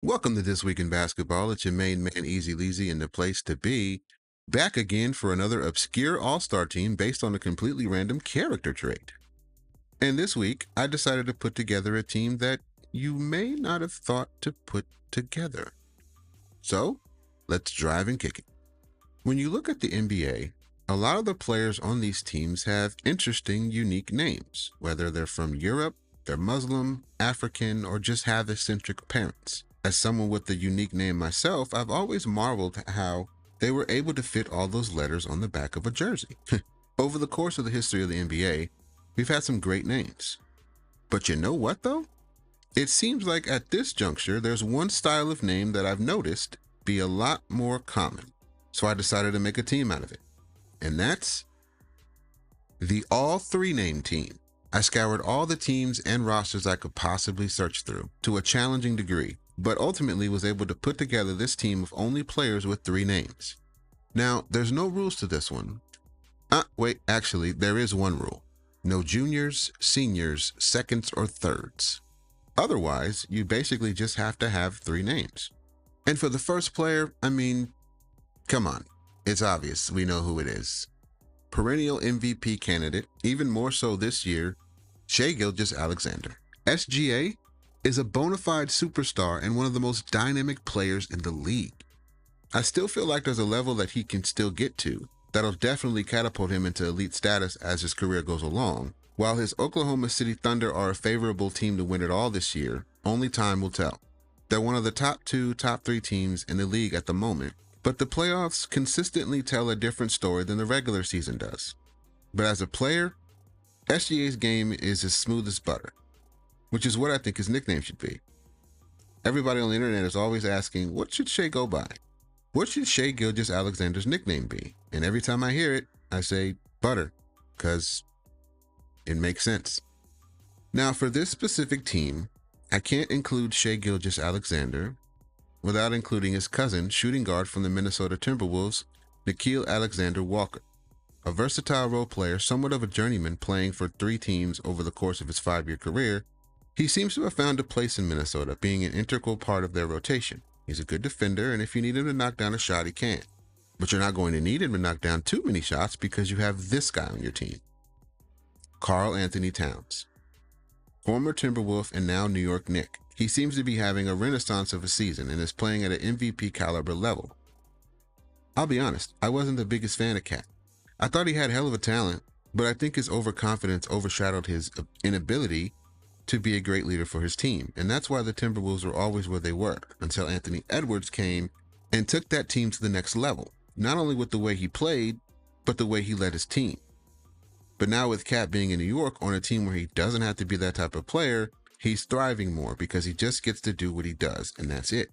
Welcome to This Week in Basketball. It's your main man, Easy Leasy, and the place to be. Back again for another obscure all-star team based on a completely random character trait. And this week, I decided to put together a team that you may not have thought to put together. So, let's drive and kick it. When you look at the NBA, a lot of the players on these teams have interesting, unique names, whether they're from Europe, they're Muslim, African, or just have eccentric parents. As someone with a unique name myself, I've always marveled at how they were able to fit all those letters on the back of a jersey. Over the course of the history of the NBA, we've had some great names. But you know what though? It seems like at this juncture, there's one style of name that I've noticed be a lot more common. So I decided to make a team out of it. And that's the all three name team. I scoured all the teams and rosters I could possibly search through to a challenging degree, but ultimately was able to put together this team of only players with three names. Now, there's no rules to this one. Wait, actually, there is one rule. No juniors, seniors, seconds, or thirds. Otherwise, you basically just have to have three names. And for the first player, come on. It's obvious. We know who it is. Perennial MVP candidate, even more so this year, Shai Gilgeous-Alexander. SGA is a bona fide superstar and one of the most dynamic players in the league. I still feel like there's a level that he can still get to that'll definitely catapult him into elite status as his career goes along. While his Oklahoma City Thunder are a favorable team to win it all this year, only time will tell. They're one of the top two, top three teams in the league at the moment, but the playoffs consistently tell a different story than the regular season does. But as a player, SGA's game is as smooth as butter, which is what I think his nickname should be. Everybody on the internet is always asking, what should Shai go by? What should Shai Gilgeous-Alexander's nickname be? And every time I hear it, I say butter, because it makes sense. Now for this specific team, I can't include Shai Gilgeous-Alexander without including his cousin, shooting guard from the Minnesota Timberwolves, Nickeil Alexander-Walker. A versatile role player, somewhat of a journeyman playing for three teams over the course of his 5-year career, he seems to have found a place in Minnesota, being an integral part of their rotation. He's a good defender, and if you need him to knock down a shot, he can. But you're not going to need him to knock down too many shots because you have this guy on your team. Karl-Anthony Towns. Former Timberwolf and now New York Knick. He seems to be having a renaissance of a season and is playing at an MVP caliber level. I'll be honest, I wasn't the biggest fan of Cat. I thought he had hell of a talent, but I think his overconfidence overshadowed his inability to be a great leader for his team, and that's why the Timberwolves were always where they were, until Anthony Edwards came and took that team to the next level, not only with the way he played, but the way he led his team. But now with Cat being in New York on a team where he doesn't have to be that type of player, he's thriving more because he just gets to do what he does, and that's it.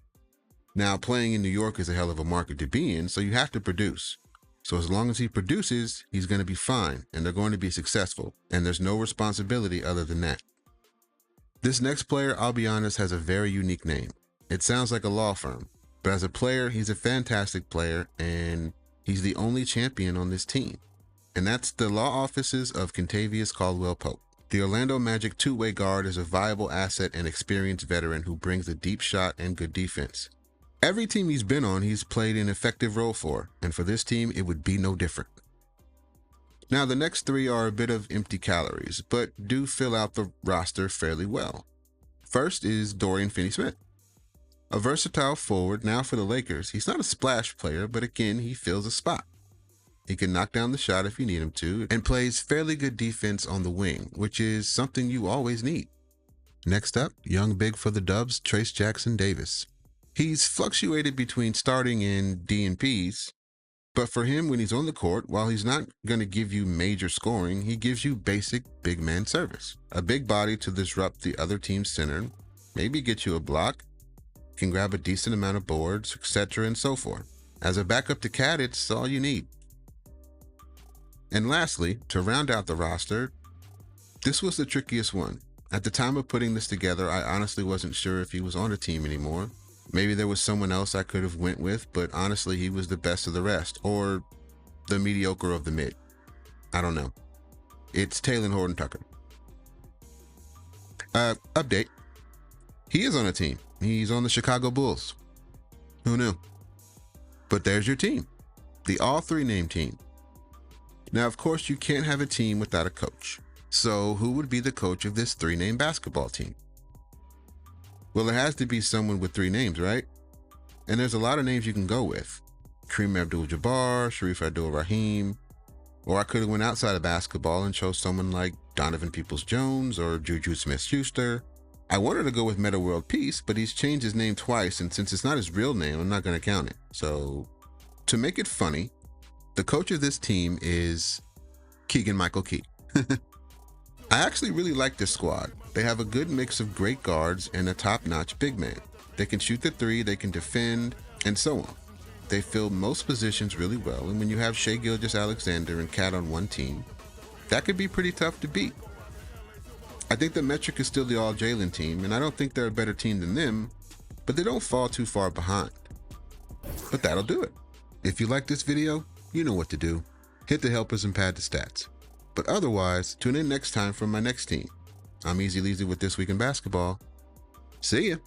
Now, playing in New York is a hell of a market to be in, so you have to produce. So as long as he produces, he's going to be fine, and they're going to be successful, and there's no responsibility other than that. This next player, I'll be honest, has a very unique name. It sounds like a law firm, but as a player, he's a fantastic player, and he's the only champion on this team. And that's the law offices of Kentavious Caldwell-Pope. The Orlando Magic two-way guard is a viable asset and experienced veteran who brings a deep shot and good defense. Every team he's been on, he's played an effective role for, and for this team, it would be no different. Now, the next three are a bit of empty calories, but do fill out the roster fairly well. First is Dorian Finney-Smith. A versatile forward now for the Lakers. He's not a splash player, but again, he fills a spot. He can knock down the shot if you need him to, and plays fairly good defense on the wing, which is something you always need. Next up, young big for the Dubs, Trayce Jackson-Davis. He's fluctuated between starting and DNPs, but for him, when he's on the court, while he's not going to give you major scoring, he gives you basic big man service. A big body to disrupt the other team's center, maybe get you a block, can grab a decent amount of boards, etc. and so forth. As a backup to Cat, it's all you need. And lastly, to round out the roster, this was the trickiest one. At the time of putting this together, I honestly wasn't sure if he was on the team anymore. Maybe there was someone else I could have went with, but honestly, he was the best of the rest, or the mediocre of the mid. I don't know. It's Talen Horton-Tucker. Update. He is on a team. He's on the Chicago Bulls. Who knew? But there's your team, the all three name team. Now, of course, you can't have a team without a coach. So who would be the coach of this three-name basketball team? Well, it has to be someone with three names, right? And there's a lot of names you can go with. Kareem Abdul-Jabbar, Sharif Abdul-Rahim, or I could have went outside of basketball and chose someone like Donovan Peoples-Jones or Juju Smith-Schuster. I wanted to go with Metta World Peace, but he's changed his name twice, and since it's not his real name, I'm not going to count it. So, to make it funny, the coach of this team is Keegan-Michael Key. I actually really like this squad. They have a good mix of great guards and a top-notch big man. They can shoot the three, they can defend, and so on. They fill most positions really well, and when you have Shai Gilgeous-Alexander and Cat on one team, that could be pretty tough to beat. I think the metric is still the all-Jalen team, and I don't think they're a better team than them, but they don't fall too far behind. But that'll do it. If you like this video, you know what to do. Hit the helpers and pad the stats. But otherwise, tune in next time for my next team. I'm Easy Leasy with This Week in Basketball. See ya.